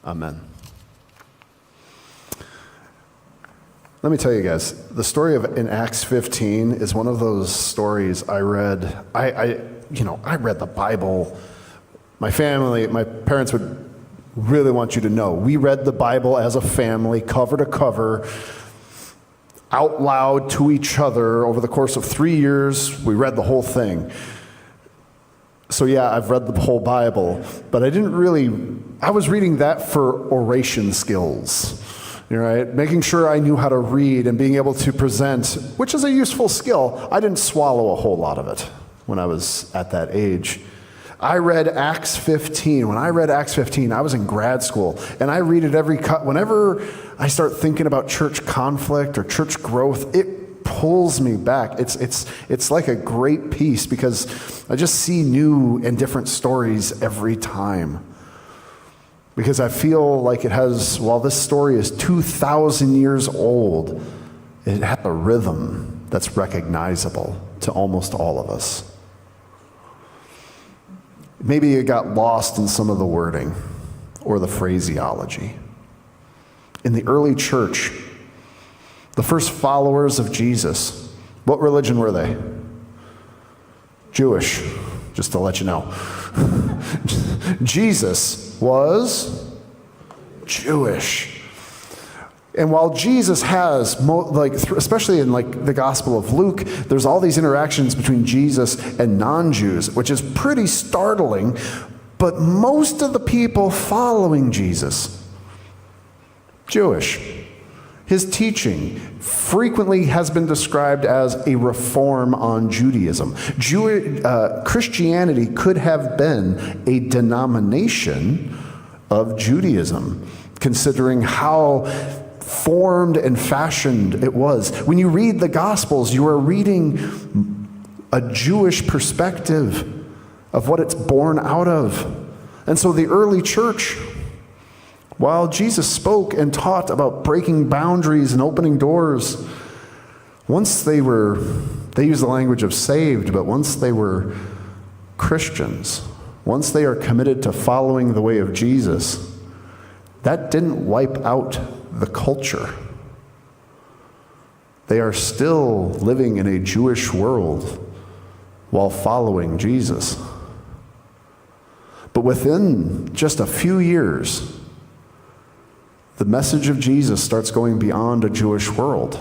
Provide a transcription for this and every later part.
Amen. Let me tell you guys, the story in Acts 15 is one of those stories I read. I read the Bible. My parents would really want you to know, we read the Bible as a family, cover to cover, out loud to each other over the course of 3 years. We read the whole thing. So yeah, I've read the whole Bible, but I was reading that for oration skills, right? Making sure I knew how to read and being able to present, which is a useful skill. I didn't swallow a whole lot of it when I was at that age. I read Acts 15. When I read Acts 15, I was in grad school, and I read it whenever I start thinking about church conflict or church growth, it pulls me back. It's like a great piece because I just see new and different stories every time. Because I feel like while this story is 2,000 years old, it has a rhythm that's recognizable to almost all of us. Maybe it got lost in some of the wording or the phraseology. In the early church, the first followers of Jesus, what religion were they? Jewish, just to let you know. Jesus was Jewish. And while Jesus has, especially in the Gospel of Luke, there's all these interactions between Jesus and non-Jews, which is pretty startling, but most of the people following Jesus, Jewish. His teaching frequently has been described as a reform on Judaism. Christianity could have been a denomination of Judaism, considering how formed and fashioned it was. When you read the Gospels, you are reading a Jewish perspective of what it's born out of. And so the early church, while Jesus spoke and taught about breaking boundaries and opening doors, once they used the language of saved, but once they were Christians, once they are committed to following the way of Jesus, that didn't wipe out the culture. They are still living in a Jewish world while following Jesus. But within just a few years, the message of Jesus starts going beyond a Jewish world.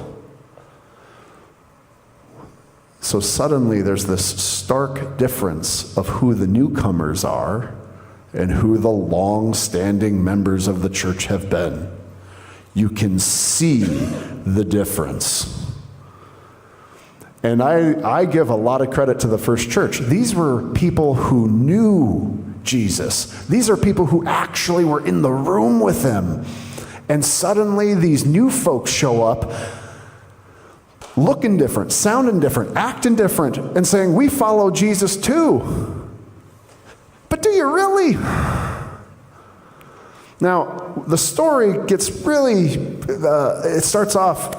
So suddenly there's this stark difference of who the newcomers are and who the long-standing members of the church have been. You can see the difference. And I give a lot of credit to the first church. These were people who knew Jesus. These are people who actually were in the room with him. And suddenly these new folks show up, looking different, sounding different, acting different, and saying, we follow Jesus too. But do you really? Now, the story gets really, it starts off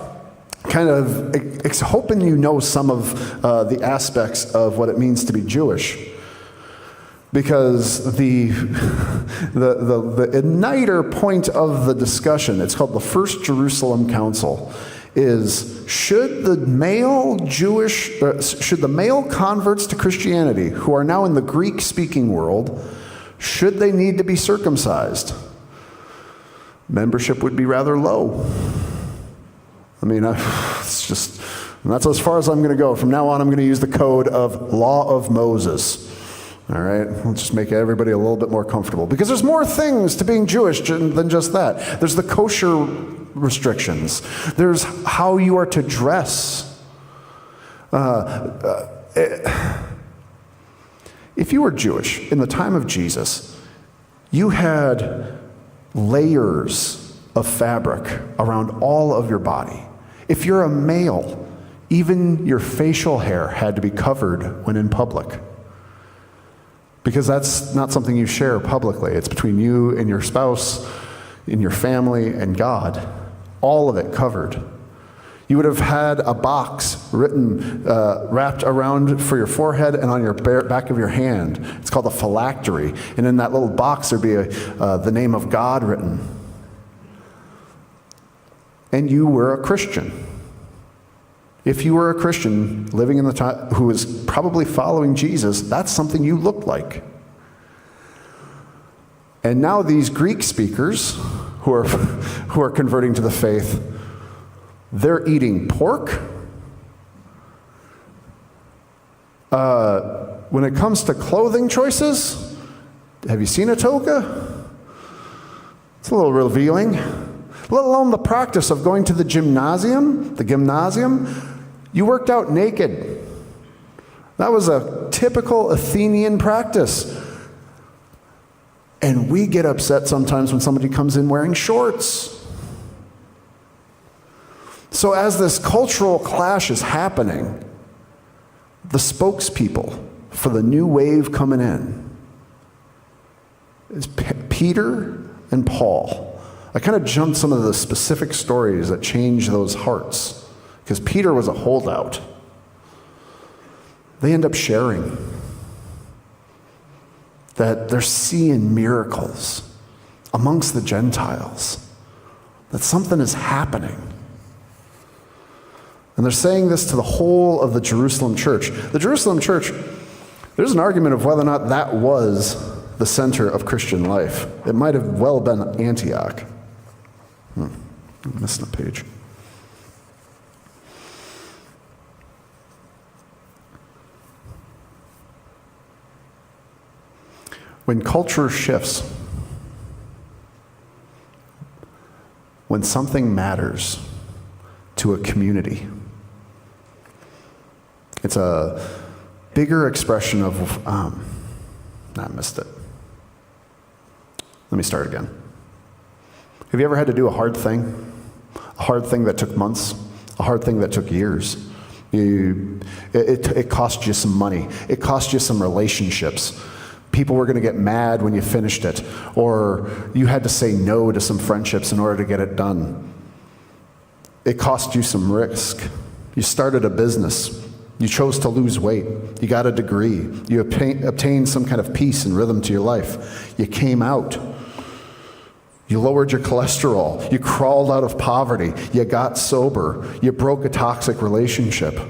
kind of hoping you know some of the aspects of what it means to be Jewish. Because the igniter point of the discussion, it's called the First Jerusalem Council, is should the male converts to Christianity, who are now in the Greek-speaking world, should they need to be circumcised? Membership would be rather low. I mean, that's as far as I'm going to go. From now on, I'm going to use the code of Law of Moses. All right, we'll just make everybody a little bit more comfortable. Because there's more things to being Jewish than just that. There's the kosher restrictions. There's how you are to dress. If you were Jewish in the time of Jesus, you had layers of fabric around all of your body. If you're a male, even your facial hair had to be covered when in public. Because that's not something you share publicly. It's between you and your spouse, in your family, and God. All of it covered. You would have had a box wrapped around for your forehead and on your back of your hand. It's called a phylactery. And in that little box, there'd be the name of God written. And you were a Christian. If you were a Christian living in the time who was probably following Jesus, that's something you looked like. And now these Greek speakers who are converting to the faith, they're eating pork. When it comes to clothing choices, have you seen a toga? It's a little revealing. Let alone the practice of going to the gymnasium. You worked out naked. That was a typical Athenian practice. And we get upset sometimes when somebody comes in wearing shorts. So as this cultural clash is happening, the spokespeople for the new wave coming in is Peter and Paul. I kind of jumped some of the specific stories that changed those hearts, because Peter was a holdout. They end up sharing that they're seeing miracles amongst the Gentiles, that something is happening. And they're saying this to the whole of the Jerusalem church. The Jerusalem church, there's an argument of whether or not that was the center of Christian life. It might have well been Antioch. I'm missing a page. When culture shifts, when something matters to a community, it's a bigger expression of, I missed it. Let me start again. Have you ever had to do a hard thing? A hard thing that took months? A hard thing that took years? It cost you some money. It cost you some relationships. People were going to get mad when you finished it. Or you had to say no to some friendships in order to get it done. It cost you some risk. You started a business. You chose to lose weight. You got a degree. You obtained some kind of peace and rhythm to your life. You came out. You lowered your cholesterol. You crawled out of poverty. You got sober. You broke a toxic relationship.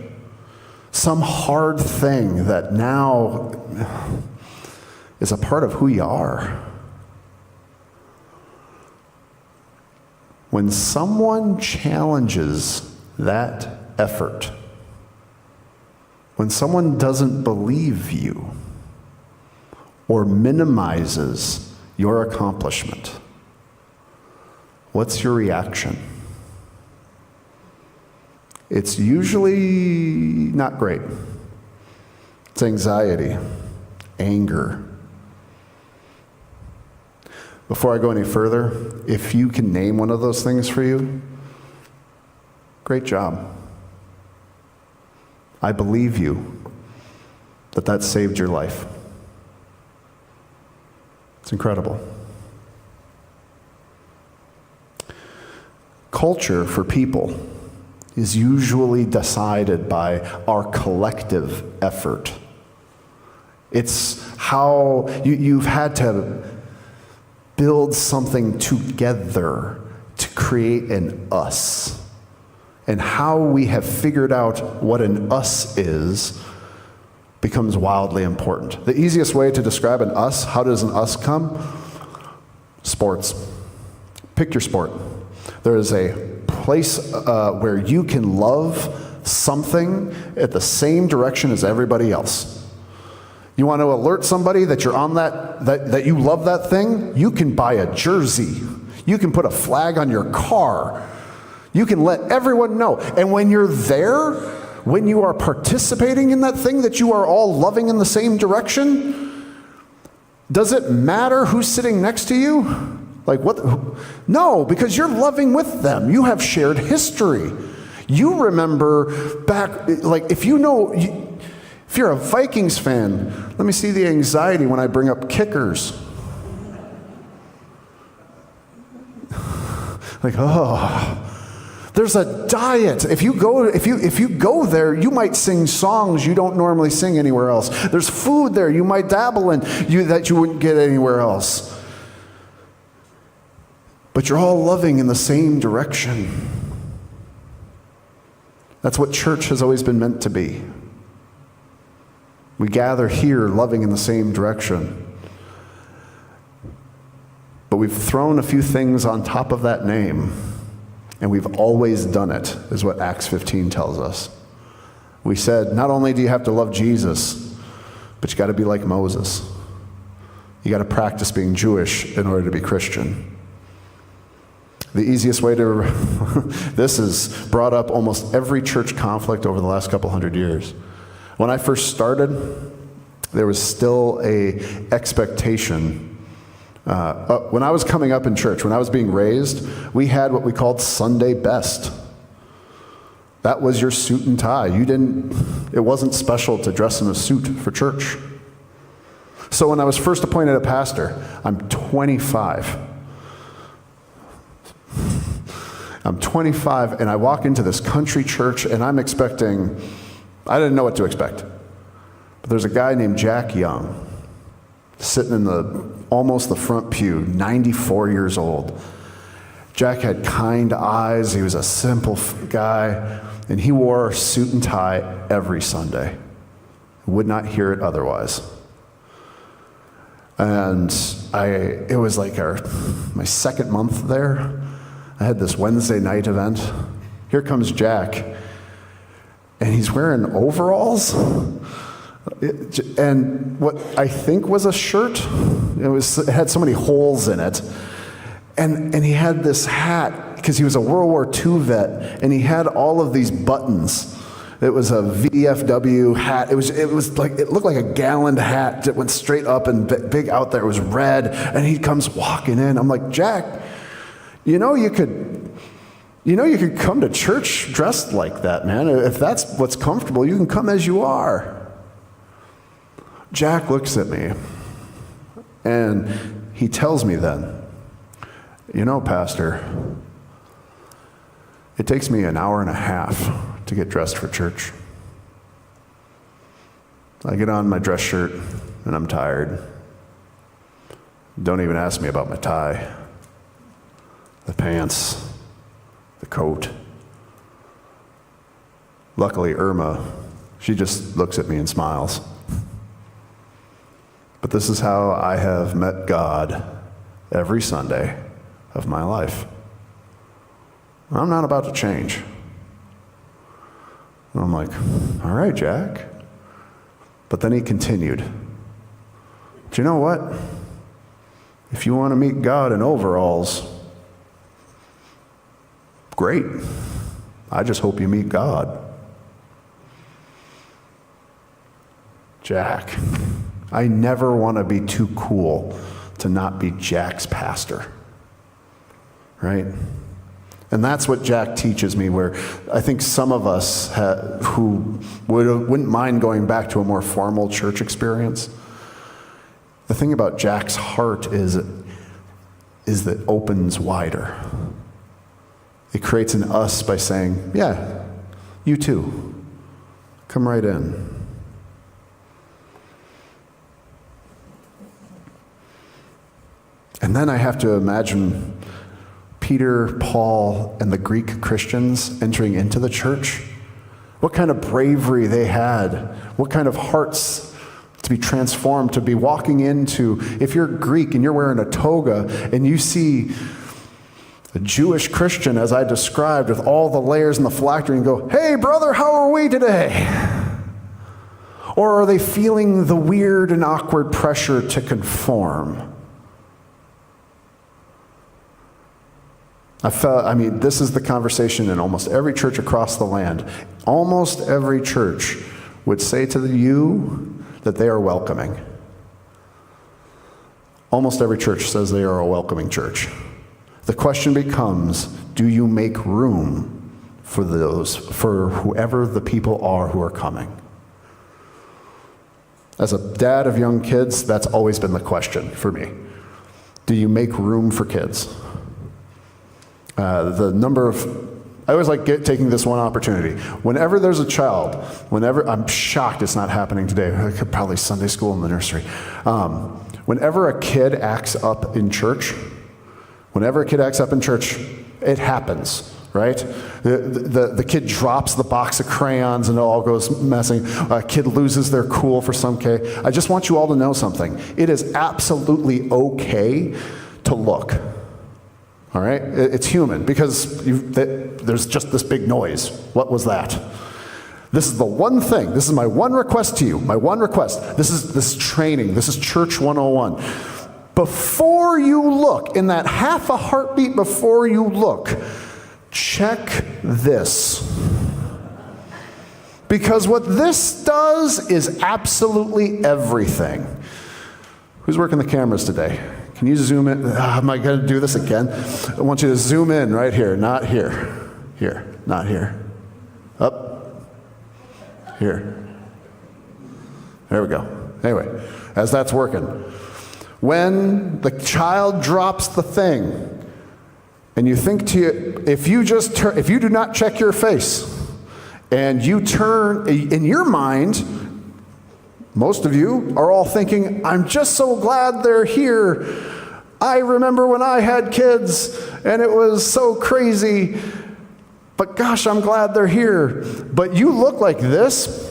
Some hard thing that now is a part of who you are. When someone challenges that effort, when someone doesn't believe you or minimizes your accomplishment, what's your reaction? It's usually not great. It's anxiety, anger. Before I go any further, if you can name one of those things for you, great job. I believe you that saved your life. It's incredible. Culture for people is usually decided by our collective effort. It's how you've had to build something together to create an us. And how we have figured out what an us is becomes wildly important. The easiest way to describe an us, how does an us come? Sports. Pick your sport. There is a place where you can love something at the same direction as everybody else. You want to alert somebody that you're on that you love that thing? You can buy a jersey. You can put a flag on your car. You can let everyone know. And when you're there, when you are participating in that thing that you are all loving in the same direction, does it matter who's sitting next to you? Like what? No, because you're loving with them. You have shared history. You remember back, like if you're a Vikings fan, let me see the anxiety when I bring up kickers. Like, oh. There's a diet. If you go there, you might sing songs you don't normally sing anywhere else. There's food there you might dabble in that you wouldn't get anywhere else. But you're all loving in the same direction. That's what church has always been meant to be. We gather here loving in the same direction. But we've thrown a few things on top of that name. And we've always done it, is what Acts 15 tells us. We said, not only do you have to love Jesus, but you got to be like Moses. You got to practice being Jewish in order to be Christian. The easiest way to, this has brought up almost every church conflict over the last couple hundred years. When I first started, there was still a expectation. When I was coming up in church, when I was being raised, we had what we called Sunday best. That was your suit and tie. It wasn't special to dress in a suit for church. So when I was first appointed a pastor, I'm 25. I'm 25 and I walk into this country church and I didn't know what to expect. But there's a guy named Jack Young sitting in almost the front pew, 94 years old. Jack had kind eyes. He was a simple guy, and he wore a suit and tie every Sunday. Would not hear it otherwise. And it was like my second month there. I had this Wednesday night event. Here comes Jack, and he's wearing overalls. And what I think was a shirt, it had so many holes in it. And he had this hat, because he was a World War II vet, and he had all of these buttons. It was a VFW hat. It looked like a gallon hat that went straight up and big out there. It was red, and he comes walking in. I'm like, Jack, you could come to church dressed like that, man. If that's what's comfortable, you can come as you are. Jack looks at me, and he tells me then, Pastor, it takes me an hour and a half to get dressed for church. I get on my dress shirt, and I'm tired. Don't even ask me about my tie, the pants, the coat. Luckily, Irma, she just looks at me and smiles. But this is how I have met God every Sunday of my life. I'm not about to change. And I'm like, all right, Jack. But then he continued. Do you know what? If you want to meet God in overalls, great. I just hope you meet God. Jack. I never want to be too cool to not be Jack's pastor, right? And that's what Jack teaches me, where I think some of us who wouldn't mind going back to a more formal church experience, the thing about Jack's heart is that it opens wider. It creates an us by saying, yeah, you too, come right in. And then I have to imagine Peter, Paul, and the Greek Christians entering into the church. What kind of bravery they had. What kind of hearts to be transformed, to be walking into, if you're Greek and you're wearing a toga and you see a Jewish Christian, as I described, with all the layers and the phylactery, and go, hey, brother, how are we today? Or are they feeling the weird and awkward pressure to conform? This is the conversation in almost every church across the land. Almost every church would say to you that they are welcoming. Almost every church says they are a welcoming church. The question becomes, do you make room for whoever the people are who are coming? As a dad of young kids, that's always been the question for me. Do you make room for kids? The number of I always like taking this one opportunity. Whenever there's a child, I'm shocked it's not happening today. I could probably Sunday school in the nursery. Whenever a kid acts up in church, it happens, right? The kid drops the box of crayons and it all goes messing. A kid loses their cool for some K. I just want you all to know something. It is absolutely okay to look. All right? It's human because there's just this big noise. What was that? This is the one thing. This is my one request to you. My one request. This is training. This is Church 101. Before you look, in that half a heartbeat before you look, check this. Because what this does is absolutely everything. Who's working the cameras today? Can you zoom in? Am I going to do this again? I want you to zoom in right here, not here. Here, not here. Up. Here. There we go. Anyway, as that's working. When the child drops the thing, and you think to you, if you do not check your face, and you turn, in your mind, most of you are all thinking, I'm just so glad they're here. I remember when I had kids, and it was so crazy, but gosh, I'm glad they're here. But you look like this.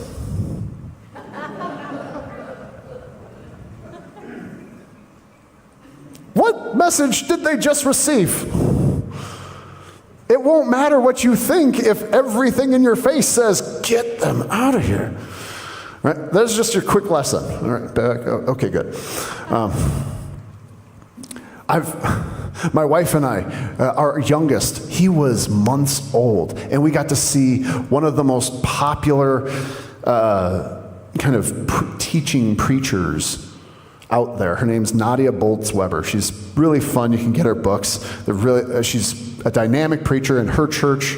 What message did they just receive? It won't matter what you think if everything in your face says, get them out of here. Right? That's just your quick lesson. All right, back. Okay, good. My wife and I, our youngest, he was months old, and we got to see one of the most popular kind of teaching preachers out there. Her name's Nadia Bolz-Weber. She's really fun. You can get her books. She's a dynamic preacher in her church.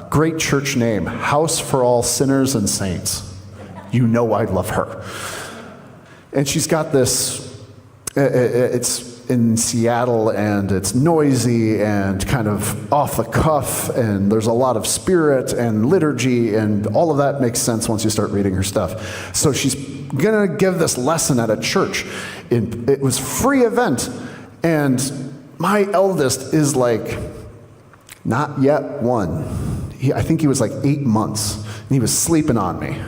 Great church name, House for All Sinners and Saints. You know I love her. And she's got this, it's in Seattle, and it's noisy and kind of off the cuff, and there's a lot of spirit and liturgy, and all of that makes sense once you start reading her stuff. So she's going to give this lesson at a church. It was free event, and my eldest is like not yet one. I think he was like 8 months, and he was sleeping on me.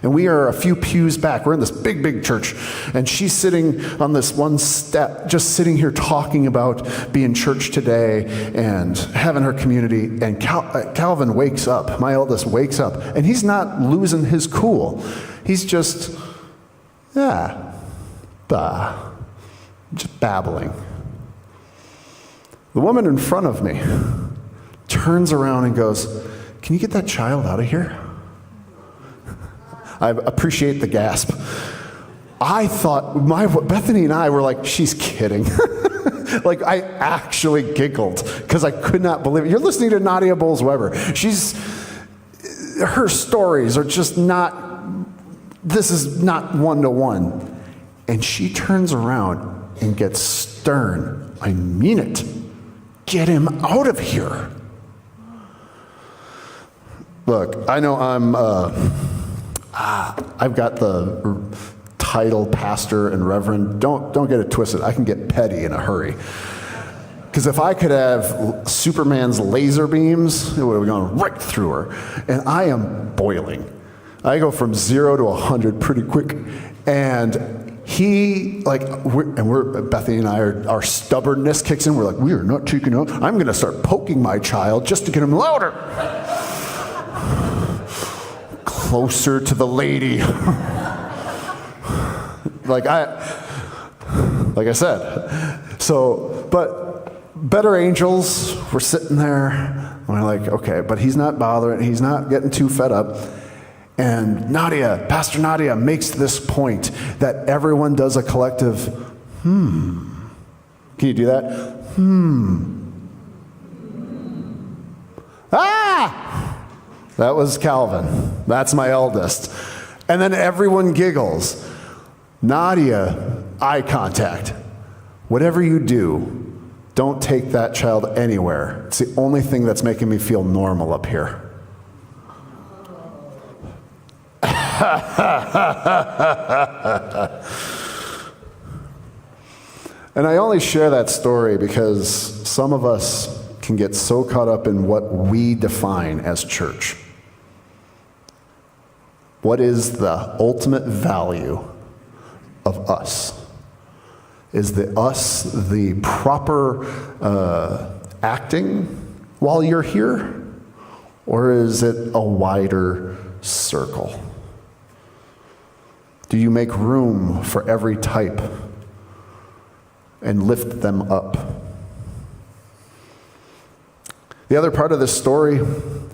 And we are a few pews back. We're in this big, big church. And she's sitting on this one step, just sitting here talking about being church today and having her community. And Calvin wakes up. My eldest wakes up. And he's not losing his cool. He's just, just babbling. The woman in front of me turns around and goes, "Can you get that child out of here?" I appreciate the gasp. I thought, Bethany and I were like, she's kidding. Like, I actually giggled because I could not believe it. You're listening to Nadia Bolz-Weber. Her stories are just not, this is not one-to-one. And she turns around and gets stern. I mean it. Get him out of here. Look, I know I've got the title pastor and reverend. Don't get it twisted. I can get petty in a hurry. Because if I could have Superman's laser beams, it would have gone right through her. And I am boiling. I go from 0 to 100 pretty quick. And Bethany and I, our stubbornness kicks in. We're like, we are not taking out. I'm going to start poking my child just to get him louder. Closer to the lady. like I said. So, but better angels were sitting there. And we're like, okay, but he's not bothering. He's not getting too fed up. And Pastor Nadia makes this point that everyone does a collective, Can you do that? That was Calvin. That's my eldest. And then everyone giggles. Nadia, eye contact. Whatever you do, Don't take that child anywhere. It's the only thing that's making me feel normal up here. And I only share that story because some of us can get so caught up in what we define as church. What is the ultimate value of us? Is the us the proper acting while you're here? Or is it a wider circle? Do you make room for every type and lift them up? The other part of this story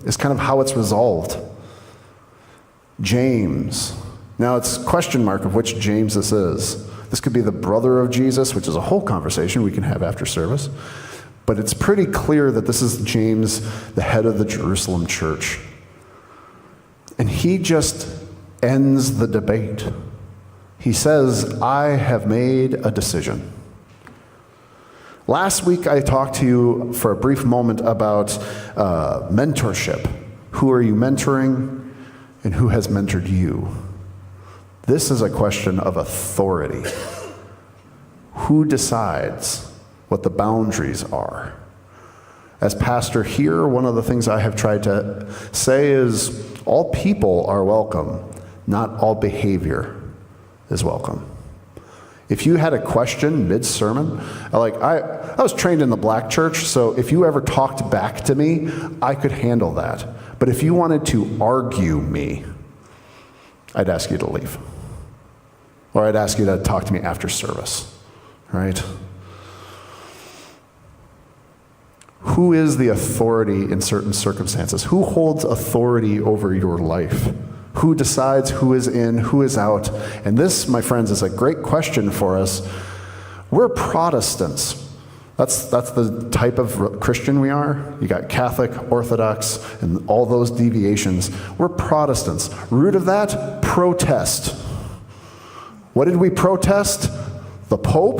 is kind of how it's resolved. James. Now it's question mark of which James this is. This could be the brother of Jesus, which is a whole conversation we can have after service. But it's pretty clear that this is James, the head of the Jerusalem church. And he just ends the debate. He says, I have made a decision. Last week I talked to you for a brief moment about mentorship. Who are you mentoring and who has mentored you? This is a question of authority. Who decides what the boundaries are? As pastor here, one of the things I have tried to say is all people are welcome, not all behavior is welcome. If you had a question mid-sermon, I was trained in the black church, so if you ever talked back to me, I could handle that. But if you wanted to argue me, I'd ask you to leave. Or I'd ask you to talk to me after service, right? Who is the authority in certain circumstances? Who holds authority over your life? Who decides who is in, who is out? And this, my friends, is a great question for us. We're Protestants. That's the type of Christian we are. You got Catholic, Orthodox, and all those deviations. We're Protestants. Root of that, protest. What did we protest? The Pope.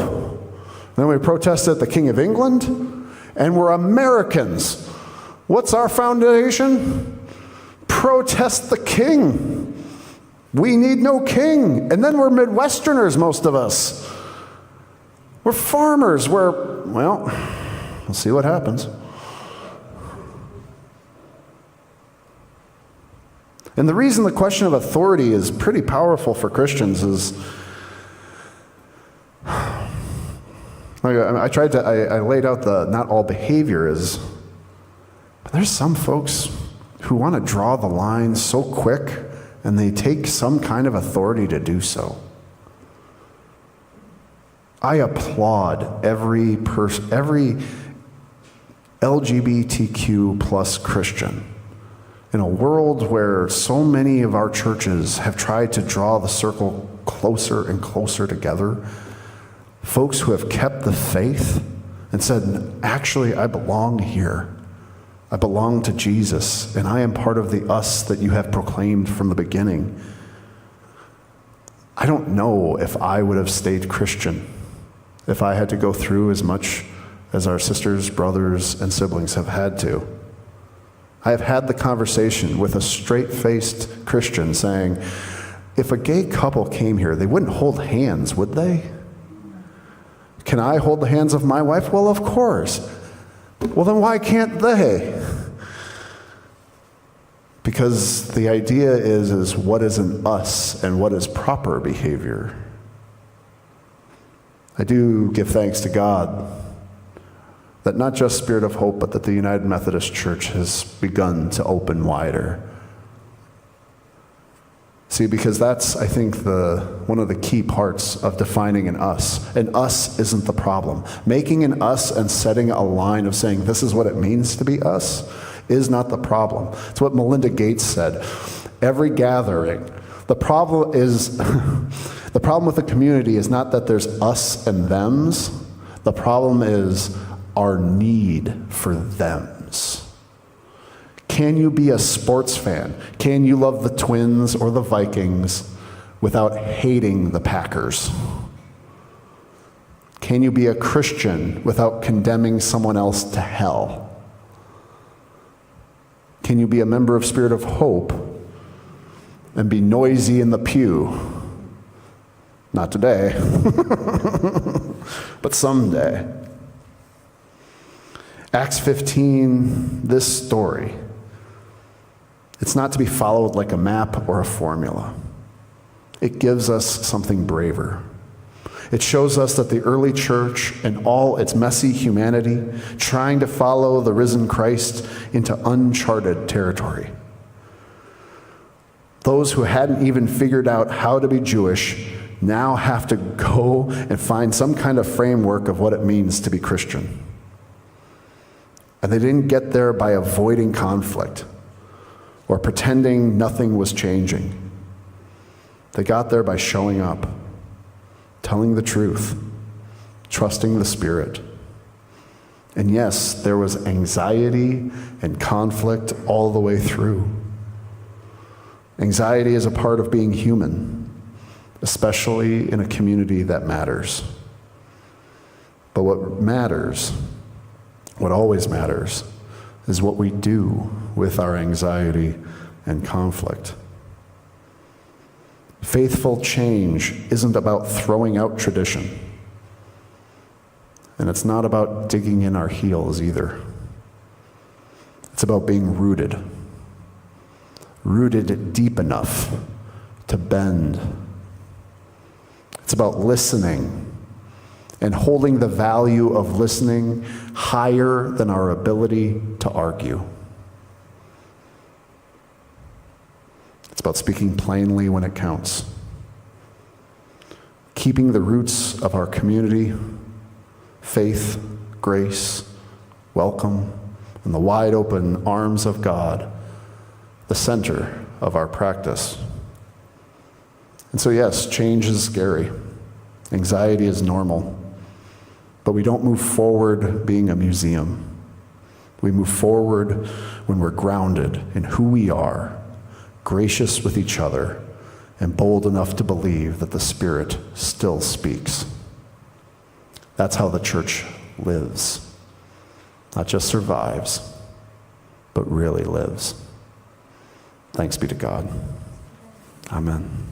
Then we protested the King of England. And we're Americans. What's our foundation? Protest the king. We need no king. And then we're Midwesterners, most of us. We're farmers. We'll see what happens. And the reason the question of authority is pretty powerful for Christians is, I laid out the not all behavior is, but there's some folks who want to draw the line so quick, and they take some kind of authority to do so. I applaud every LGBTQ plus Christian. In a world where so many of our churches have tried to draw the circle closer and closer together, folks who have kept the faith and said, actually, I belong here. I belong to Jesus, and I am part of the us that you have proclaimed from the beginning. I don't know if I would have stayed Christian if I had to go through as much as our sisters, brothers, and siblings have had to. I have had the conversation with a straight-faced Christian saying, if a gay couple came here, they wouldn't hold hands, would they? Can I hold the hands of my wife? Well, of course. Well, then why can't they? Because the idea is what is an us and what is proper behavior. I do give thanks to God that not just Spirit of Hope, but that the United Methodist Church has begun to open wider. See, because that's, I think, one of the key parts of defining an us. An us isn't the problem. Making an us and setting a line of saying this is what it means to be us is not the problem. It's what Melinda Gates said. Every gathering, the problem is, the problem with the community is not that there's us and thems. The problem is our need for thems. Can you be a sports fan? Can you love the Twins or the Vikings without hating the Packers? Can you be a Christian without condemning someone else to hell? Can you be a member of Spirit of Hope and be noisy in the pew? Not today, but someday. Acts 15, this story, it's not to be followed like a map or a formula. It gives us something braver. It shows us that the early church and all its messy humanity trying to follow the risen Christ into uncharted territory. Those who hadn't even figured out how to be Jewish now have to go and find some kind of framework of what it means to be Christian. And they didn't get there by avoiding conflict or pretending nothing was changing. They got there by showing up, telling the truth, trusting the Spirit. And yes, there was anxiety and conflict all the way through. Anxiety is a part of being human, especially in a community that matters. But what matters, what always matters, is what we do with our anxiety and conflict. Faithful change isn't about throwing out tradition. And it's not about digging in our heels either. It's about being rooted deep enough to bend. It's about listening and holding the value of listening higher than our ability to argue. It's about speaking plainly when it counts. Keeping the roots of our community, faith, grace, welcome, and the wide open arms of God, the center of our practice. And so yes, change is scary. Anxiety is normal. But we don't move forward being a museum. We move forward when we're grounded in who we are, gracious with each other, and bold enough to believe that the Spirit still speaks. That's how the church lives. Not just survives, but really lives. Thanks be to God. Amen.